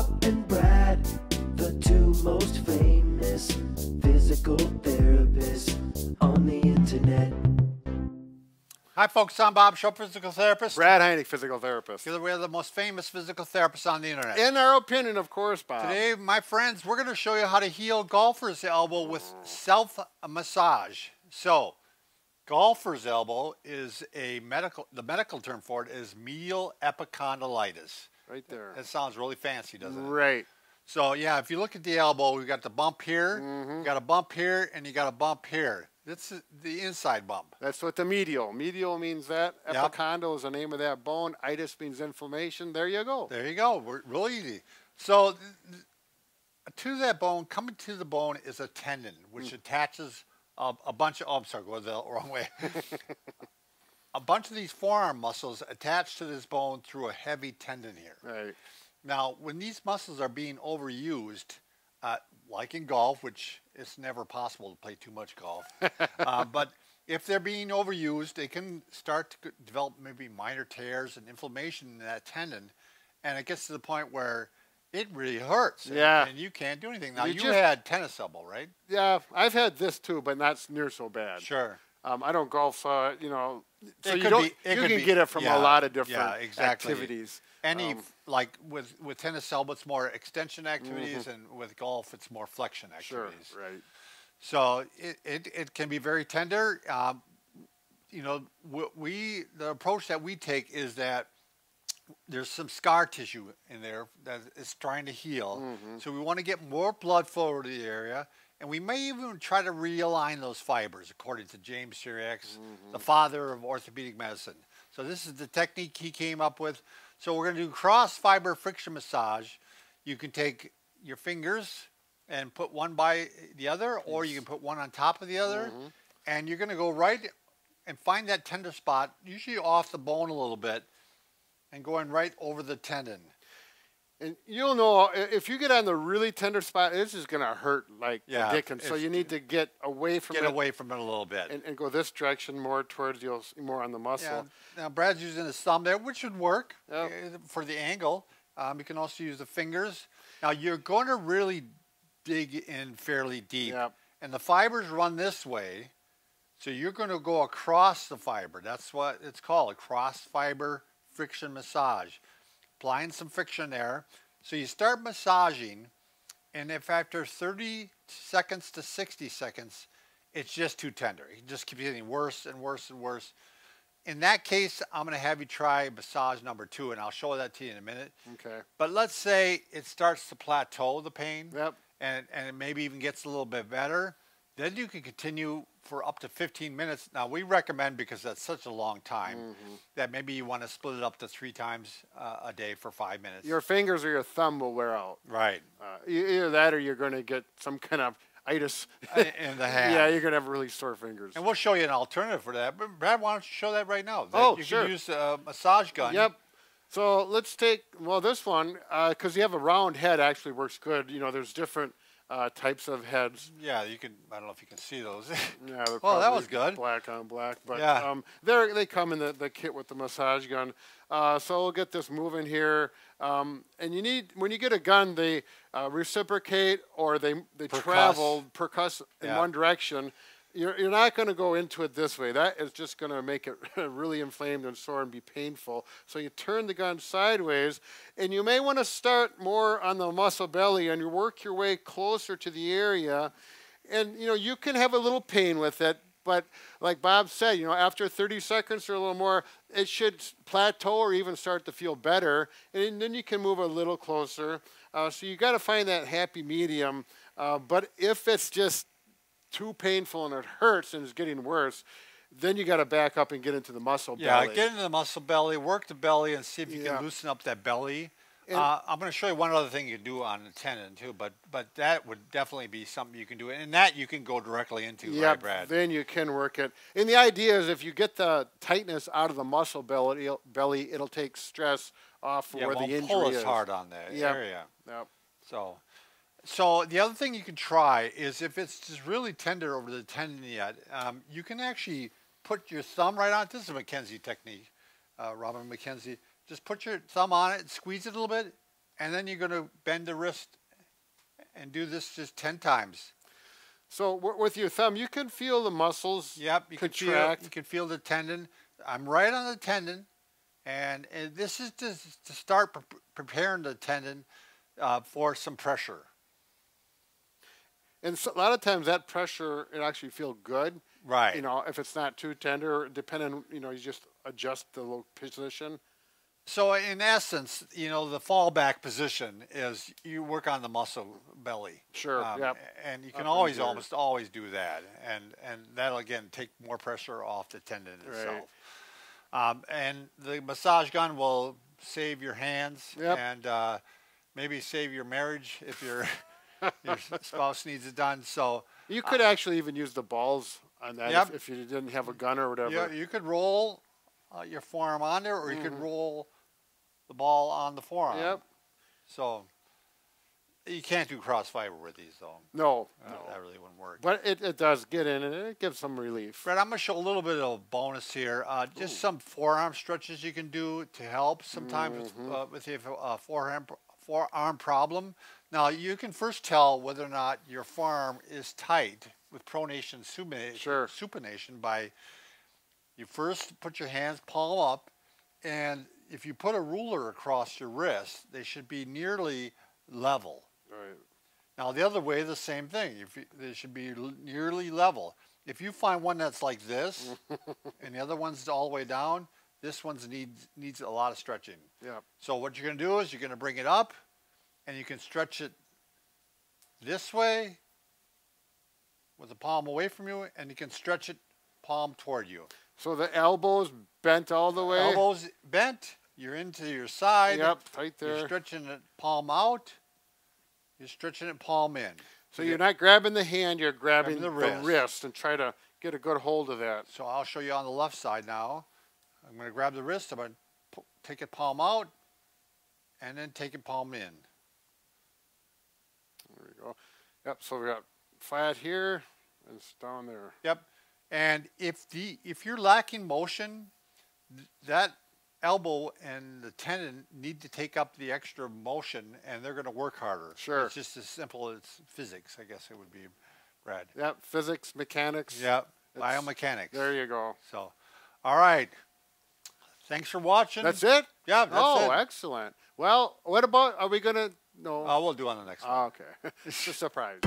Bob and Brad, the two most famous physical therapists on the internet. Hi folks, I'm Bob Shop, physical therapist. Brad Heineck, physical therapist. Together we are the most famous physical therapists on the internet. In our opinion, of course, Bob. Today, my friends, we're going to show you how to heal golfer's elbow with self-massage. So, golfer's elbow is the medical term for it is medial epicondylitis. Right there. That sounds really fancy, doesn't it? Right. So, yeah, if you look at the elbow, we've got the bump here, you got a bump here, and you got a bump here. This is the inside bump. That's what the medial. Medial means that. Yep. Epicondyle is the name of that bone. Itis means inflammation. There you go. There you go. We're real easy. So, to that bone, coming to the bone is a tendon, which attaches a bunch of, oh, I'm sorry, go the wrong way. A bunch of these forearm muscles attach to this bone through a heavy tendon here. Right. Now, when these muscles are being overused, like in golf, which it's never possible to play too much golf, but if they're being overused, they can start to develop maybe minor tears and inflammation in that tendon, and it gets to the point where it really hurts. Yeah. And you can't do anything. Now, You you just- had tennis elbow, right? Yeah, I've had this too, but not near so bad. Sure. I don't golf, so, you know, so It you, could don't, be- it you could can be- get it from yeah, a lot of different yeah, exactly. activities. Any, like with tennis elbow, it's more extension activities, and with golf, it's more flexion Sure, activities. right. So it can be very tender. You know, the approach that we take is that there's some scar tissue in there that is trying to heal. So we want to get more blood flow to the area, and we may even try to realign those fibers, according to James Syriax, the father of orthopedic medicine. So this is the technique he came up with. So we're going to do cross fiber friction massage. You can take your fingers and put one by the other, or you can put one on top of the other, and you're going to go right and find that tender spot, usually off the bone a little bit, and going right over the tendon. And you'll know, if you get on the really tender spot, this is going to hurt like Yeah, Dickens. So you need to get away from Get it. away from it a little bit. And go this direction more towards more on the muscle. Yeah. Now Brad's using his thumb there, which would work Yep. for the angle. You can also use the fingers. Now you're going to really dig in fairly deep, Yep. and the fibers run this way. So you're going to go across the fiber. That's what it's called, a cross fiber friction massage. Applying some friction there. So you start massaging, and if after 30 seconds to 60 seconds, it's just too tender, it just keeps getting worse and worse and worse. In that case, I'm going to have you try massage number 2, and I'll show that to you in a minute. Okay. But let's say it starts to plateau, the pain, Yep. and it maybe even gets a little bit better. Then you can continue for up to 15 minutes. Now, we recommend, because that's such a long time, that maybe you want to split it up to 3 times a day for 5 minutes. Your fingers or your thumb will wear out. Right. Either that or you're going to get some kind of itis. In the hand. Yeah, you're going to have really sore fingers. And we'll show you an alternative for that. But Brad, why don't you show that right now? Oh, you sure. can use a massage gun. Yep. So let's take, well, this one, because you have a round head, actually works good. You know, there's different types of heads. Yeah, you can. I don't know if you can see those. Yeah, they're Well, that probably was good. Black on black, but Yeah. they come in the kit with the massage gun. So we'll get this moving here. And you need, when you get a gun, they reciprocate, or they percuss in Yeah. one direction. You're not going to go into it this way. That is just going to make it really inflamed and sore and be painful. So you turn the gun sideways, and you may want to start more on the muscle belly, and you work your way closer to the area. And, you know, you can have a little pain with it, but like Bob said, you know, after 30 seconds or a little more, it should plateau or even start to feel better, and then you can move a little closer. So you got to find that happy medium. But if it's just too painful and it hurts and it's getting worse, then you got to back up and get into the muscle belly. Yeah, get into the muscle belly, work the belly, and see if you can loosen up that belly. I'm going to show you one other thing you can do on the tendon too, but that would definitely be something you can do, and that you can go directly into, right, Brad? Then you can work it. And the idea is if you get the tightness out of the muscle belly, it'll take stress off where the injury pull is. as hard on that area. Yep. So the other thing you can try is, if it's just really tender over the tendon yet, you can actually put your thumb right on it. This is a McKenzie technique, Robin McKenzie. Just put your thumb on it, squeeze it a little bit, and then you're going to bend the wrist and do this just 10 times. So with your thumb, you can feel the muscles contract. You can feel the tendon. I'm right on the tendon, and this is to start preparing the tendon for some pressure. And so a lot of times that pressure, it actually feels good. Right. You know, if it's not too tender, depending, you know, you just adjust the little position. So in essence, you know, the fallback position is you work on the muscle belly. Sure. Yep. And you can almost always do that, and that'll again take more pressure off the tendon itself. And the massage gun will save your hands and maybe save your marriage if your spouse needs it done. So you could actually even use the balls on that if you didn't have a gun or whatever. Yeah, you could roll your forearm on there, or you could roll the ball on the forearm. Yep. So you can't do cross fiber with these, though. No, that really wouldn't work. But it does get in, and it gives some relief. Fred, I'm going to show a little bit of a bonus here. Just some forearm stretches you can do to help sometimes with your forearm problem. Now, you can first tell whether or not your forearm is tight with pronation, supination by you first put your hands palm up, and if you put a ruler across your wrist, they should be nearly level. Right. Now, the other way, the same thing. They should be nearly level. If you find one that's like this, and the other one's all the way down, this one needs a lot of stretching. Yeah. So what you're going to do is you're going to bring it up, and you can stretch it this way with the palm away from you, and you can stretch it palm toward you. So the elbows bent all the way? Elbows bent. You're into your side. Yep, tight there. You're stretching it palm out. You're stretching it palm in. So you're not grabbing the hand, you're grabbing the wrist. wrist and try to get a good hold of that. So I'll show you on the left side now. I'm going to grab the wrist. I'm going to take it palm out and then take it palm in. There we go. Yep, so we got flat here and it's down there. Yep. And if you're lacking motion, that elbow and the tendon need to take up the extra motion, and they're going to work harder. Sure. It's just as simple as physics, I guess it would be, Brad. Yep, physics, mechanics. Yep, biomechanics. There you go. So, all right. Thanks for watching. That's it? Yeah, that's it. Oh, excellent. Well, what about, are we going to, no. We'll do on the next one. Oh, okay. It's a surprise.